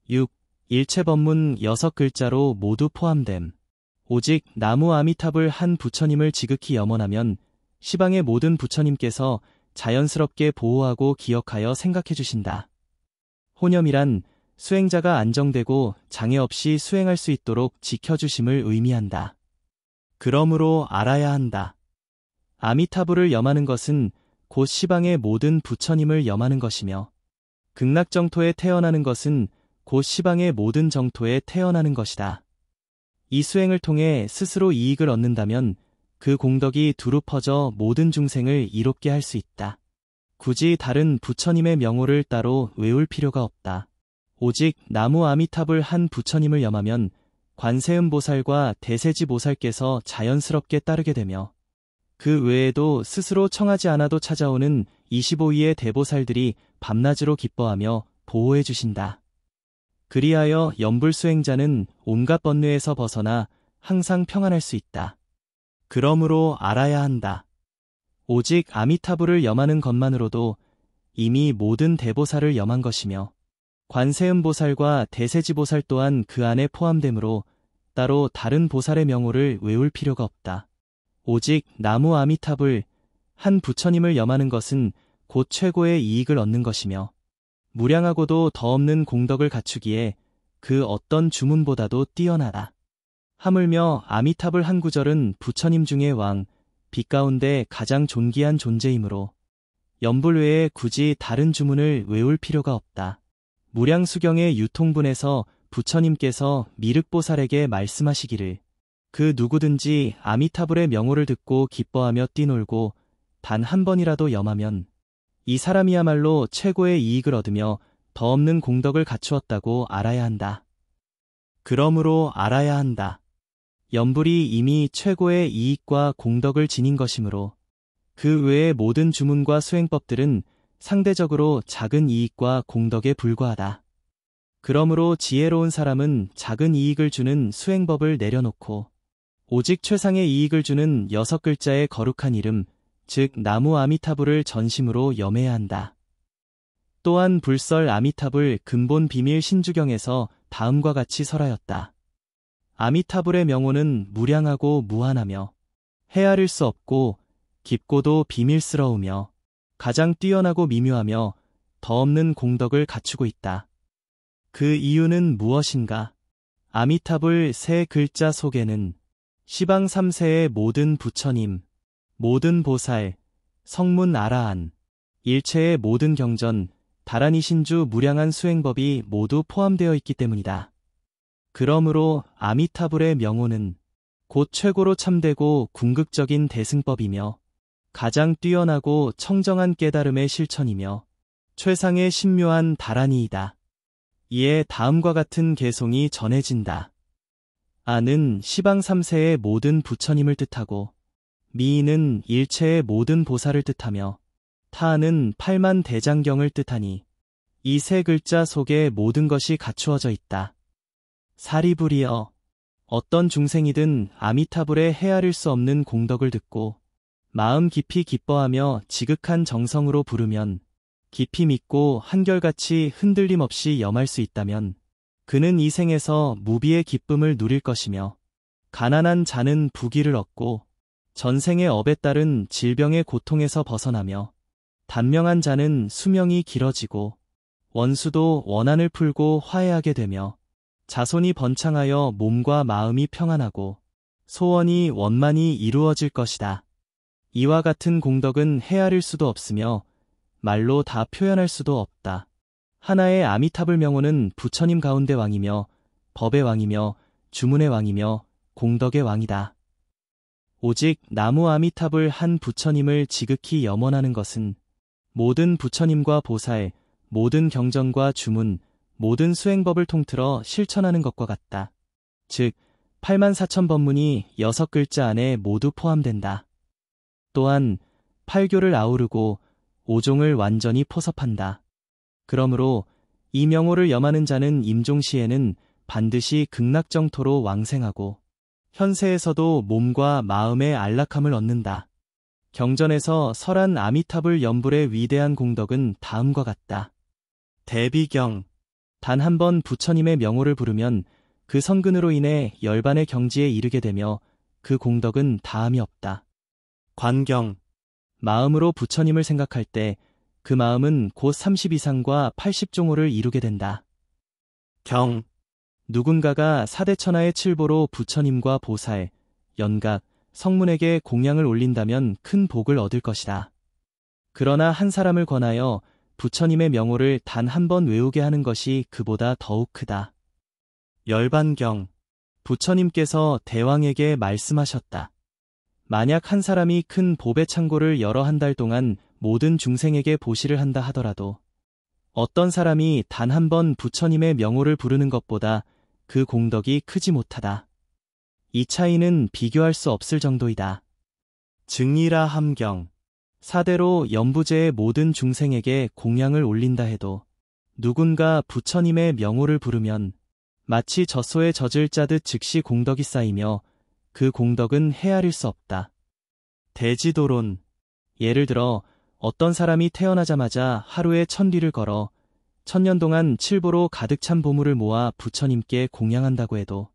6. 일체법문 6글자로 모두 포함됨. 오직 나무 아미탑을 한 부처님을 지극히 염원하면 시방의 모든 부처님께서 자연스럽게 보호하고 기억하여 생각해 주신다. 호념이란 수행자가 안정되고 장애 없이 수행할 수 있도록 지켜주심을 의미한다. 그러므로 알아야 한다. 아미타불을 염하는 것은 곧 시방의 모든 부처님을 염하는 것이며 극락정토에 태어나는 것은 곧 시방의 모든 정토에 태어나는 것이다. 이 수행을 통해 스스로 이익을 얻는다면 그 공덕이 두루 퍼져 모든 중생을 이롭게 할 수 있다. 굳이 다른 부처님의 명호를 따로 외울 필요가 없다. 오직 나무 아미탑을 한 부처님을 염하면 관세음보살과 대세지보살께서 자연스럽게 따르게 되며 그 외에도 스스로 청하지 않아도 찾아오는 25위의 대보살들이 밤낮으로 기뻐하며 보호해 주신다. 그리하여 염불수행자는 온갖 번뇌에서 벗어나 항상 평안할 수 있다. 그러므로 알아야 한다. 오직 아미타불을 염하는 것만으로도 이미 모든 대보살을 염한 것이며 관세음보살과 대세지보살 또한 그 안에 포함되므로 따로 다른 보살의 명호를 외울 필요가 없다. 오직 나무 아미타불 한 부처님을 염하는 것은 곧 최고의 이익을 얻는 것이며 무량하고도 더없는 공덕을 갖추기에 그 어떤 주문보다도 뛰어나다. 하물며 아미타불 한 구절은 부처님 중의 왕, 빛 가운데 가장 존귀한 존재이므로 염불 외에 굳이 다른 주문을 외울 필요가 없다. 무량수경의 유통분에서 부처님께서 미륵보살에게 말씀하시기를 그 누구든지 아미타불의 명호를 듣고 기뻐하며 뛰놀고 단 한 번이라도 염하면 이 사람이야말로 최고의 이익을 얻으며 더없는 공덕을 갖추었다고 알아야 한다. 그러므로 알아야 한다. 염불이 이미 최고의 이익과 공덕을 지닌 것이므로 그 외의 모든 주문과 수행법들은 상대적으로 작은 이익과 공덕에 불과하다. 그러므로 지혜로운 사람은 작은 이익을 주는 수행법을 내려놓고 오직 최상의 이익을 주는 6글자의 거룩한 이름, 즉 나무 아미타불을 전심으로 염해야 한다. 또한 불설 아미타불 근본 비밀 신주경에서 다음과 같이 설하였다. 아미타불의 명호는 무량하고 무한하며 헤아릴 수 없고 깊고도 비밀스러우며 가장 뛰어나고 미묘하며 더없는 공덕을 갖추고 있다. 그 이유는 무엇인가? 아미타불 세 글자 속에는 시방 3세의 모든 부처님, 모든 보살, 성문 아라한, 일체의 모든 경전, 다란이 신주 무량한 수행법이 모두 포함되어 있기 때문이다. 그러므로 아미타불의 명호는 곧 최고로 참되고 궁극적인 대승법이며 가장 뛰어나고 청정한 깨달음의 실천이며 최상의 신묘한 다란이이다. 이에 다음과 같은 개송이 전해진다. 아는 시방 3세의 모든 부처님을 뜻하고 미는 일체의 모든 보살을 뜻하며 타는 8만 대장경을 뜻하니 이 세 글자 속에 모든 것이 갖추어져 있다. 사리불이여, 어떤 중생이든 아미타불에 헤아릴 수 없는 공덕을 듣고 마음 깊이 기뻐하며 지극한 정성으로 부르면 깊이 믿고 한결같이 흔들림 없이 염할 수 있다면 그는 이 생에서 무비의 기쁨을 누릴 것이며 가난한 자는 부귀를 얻고 전생의 업에 따른 질병의 고통에서 벗어나며 단명한 자는 수명이 길어지고 원수도 원한을 풀고 화해하게 되며 자손이 번창하여 몸과 마음이 평안하고 소원이 원만히 이루어질 것이다. 이와 같은 공덕은 헤아릴 수도 없으며 말로 다 표현할 수도 없다. 하나의 아미타불 명호는 부처님 가운데 왕이며 법의 왕이며 주문의 왕이며 공덕의 왕이다. 오직 나무 아미타불 한 부처님을 지극히 염원하는 것은 모든 부처님과 보살, 모든 경전과 주문, 모든 수행법을 통틀어 실천하는 것과 같다. 즉 84,000법문이 6글자 안에 모두 포함된다. 또한 8교를 아우르고 5종을 완전히 포섭한다. 그러므로 이 명호를 염하는 자는 임종시에는 반드시 극락정토로 왕생하고 현세에서도 몸과 마음의 안락함을 얻는다. 경전에서 설한 아미타불 염불의 위대한 공덕은 다음과 같다. 대비경 단 한 번 부처님의 명호를 부르면 그 성근으로 인해 열반의 경지에 이르게 되며 그 공덕은 다함이 없다. 관경. 마음으로 부처님을 생각할 때 그 마음은 곧 30이상과 80종호를 이루게 된다. 경. 누군가가 사대천하의 칠보로 부처님과 보살, 연각, 성문에게 공양을 올린다면 큰 복을 얻을 것이다. 그러나 한 사람을 권하여 부처님의 명호를 단 한 번 외우게 하는 것이 그보다 더욱 크다. 열반경. 부처님께서 대왕에게 말씀하셨다. 만약 한 사람이 큰 보배 창고를 여러 한 달 동안 모든 중생에게 보시를 한다 하더라도 어떤 사람이 단 한 번 부처님의 명호를 부르는 것보다 그 공덕이 크지 못하다. 이 차이는 비교할 수 없을 정도이다. 증이라 함경. 사대로 연부제의 모든 중생에게 공양을 올린다 해도 누군가 부처님의 명호를 부르면 마치 젖소에 젖을 짜듯 즉시 공덕이 쌓이며 그 공덕은 헤아릴 수 없다. 대지도론. 예를 들어 어떤 사람이 태어나자마자 하루에 1000리를 걸어 1000년 동안 칠보로 가득 찬 보물을 모아 부처님께 공양한다고 해도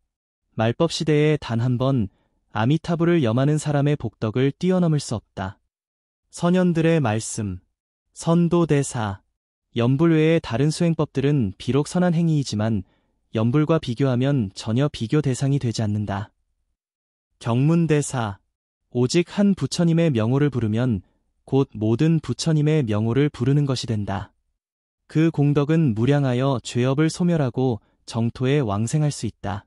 말법 시대에 단 한 번 아미타불을 염하는 사람의 복덕을 뛰어넘을 수 없다. 선현들의 말씀. 선도대사. 연불 외의 다른 수행법들은 비록 선한 행위이지만 연불과 비교하면 전혀 비교 대상이 되지 않는다. 경문대사. 오직 한 부처님의 명호를 부르면 곧 모든 부처님의 명호를 부르는 것이 된다. 그 공덕은 무량하여 죄업을 소멸하고 정토에 왕생할 수 있다.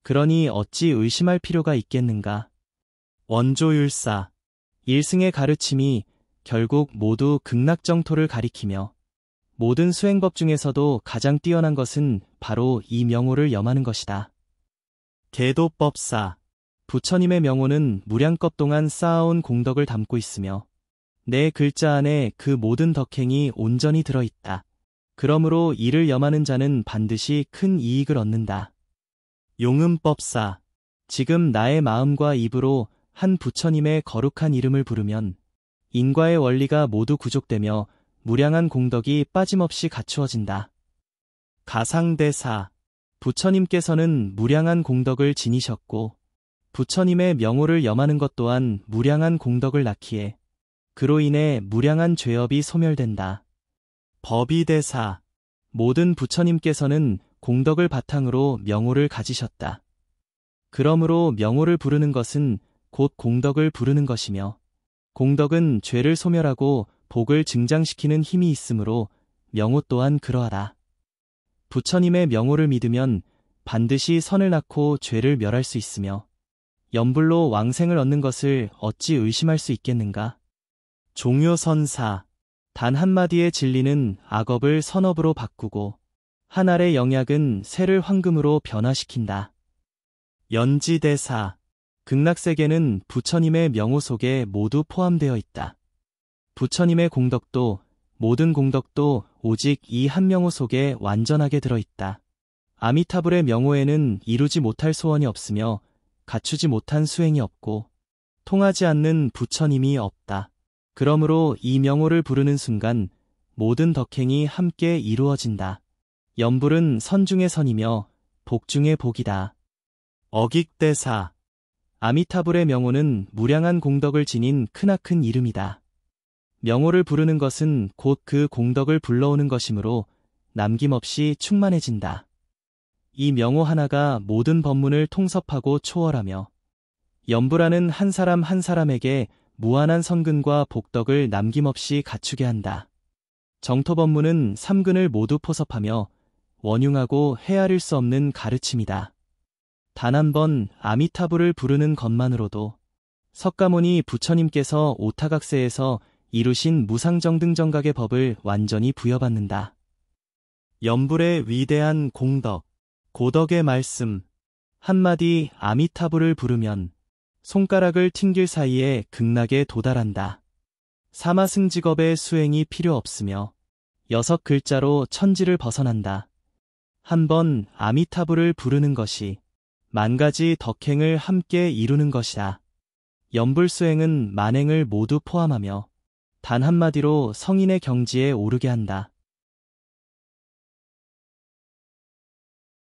그러니 어찌 의심할 필요가 있겠는가. 원조율사. 일승의 가르침이 결국 모두 극락정토를 가리키며 모든 수행법 중에서도 가장 뛰어난 것은 바로 이 명호를 염하는 것이다. 계도법사. 부처님의 명호는 무량겁 동안 쌓아온 공덕을 담고 있으며 내 글자 안에 그 모든 덕행이 온전히 들어있다. 그러므로 이를 염하는 자는 반드시 큰 이익을 얻는다. 용음법사. 지금 나의 마음과 입으로 한 부처님의 거룩한 이름을 부르면 인과의 원리가 모두 구족되며 무량한 공덕이 빠짐없이 갖추어진다. 가상대사. 부처님께서는 무량한 공덕을 지니셨고 부처님의 명호를 염하는 것 또한 무량한 공덕을 낳기에 그로 인해 무량한 죄업이 소멸된다. 법의대사. 모든 부처님께서는 공덕을 바탕으로 명호를 가지셨다. 그러므로 명호를 부르는 것은 곧 공덕을 부르는 것이며 공덕은 죄를 소멸하고 복을 증장시키는 힘이 있으므로 명호 또한 그러하다. 부처님의 명호를 믿으면 반드시 선을 낳고 죄를 멸할 수 있으며 연불로 왕생을 얻는 것을 어찌 의심할 수 있겠는가. 종요선사. 단 한마디의 진리는 악업을 선업으로 바꾸고 한 알의 영약은 새를 황금으로 변화시킨다. 연지대사. 극락세계는 부처님의 명호 속에 모두 포함되어 있다. 부처님의 공덕도 모든 공덕도 오직 이 한 명호 속에 완전하게 들어있다. 아미타불의 명호에는 이루지 못할 소원이 없으며 갖추지 못한 수행이 없고 통하지 않는 부처님이 없다. 그러므로 이 명호를 부르는 순간 모든 덕행이 함께 이루어진다. 연불은 선 중의 선이며 복 중의 복이다. 어깃대사. 아미타불의 명호는 무량한 공덕을 지닌 크나큰 이름이다. 명호를 부르는 것은 곧 그 공덕을 불러오는 것이므로 남김없이 충만해진다. 이 명호 하나가 모든 법문을 통섭하고 초월하며 연불하는 한 사람 한 사람에게 무한한 선근과 복덕을 남김없이 갖추게 한다. 정토법문은 삼근을 모두 포섭하며 원흉하고 헤아릴 수 없는 가르침이다. 단 한 번 아미타불을 부르는 것만으로도 석가모니 부처님께서 오타각세에서 이루신 무상정등정각의 법을 완전히 부여받는다. 연불의 위대한 공덕, 고덕의 말씀. 한마디 아미타불을 부르면 손가락을 튕길 사이에 극락에 도달한다. 사마승직업의 수행이 필요 없으며 6글자로 천지를 벗어난다. 한 번 아미타불을 부르는 것이 만가지 덕행을 함께 이루는 것이다. 연불수행은 만행을 모두 포함하며 단 한마디로 성인의 경지에 오르게 한다.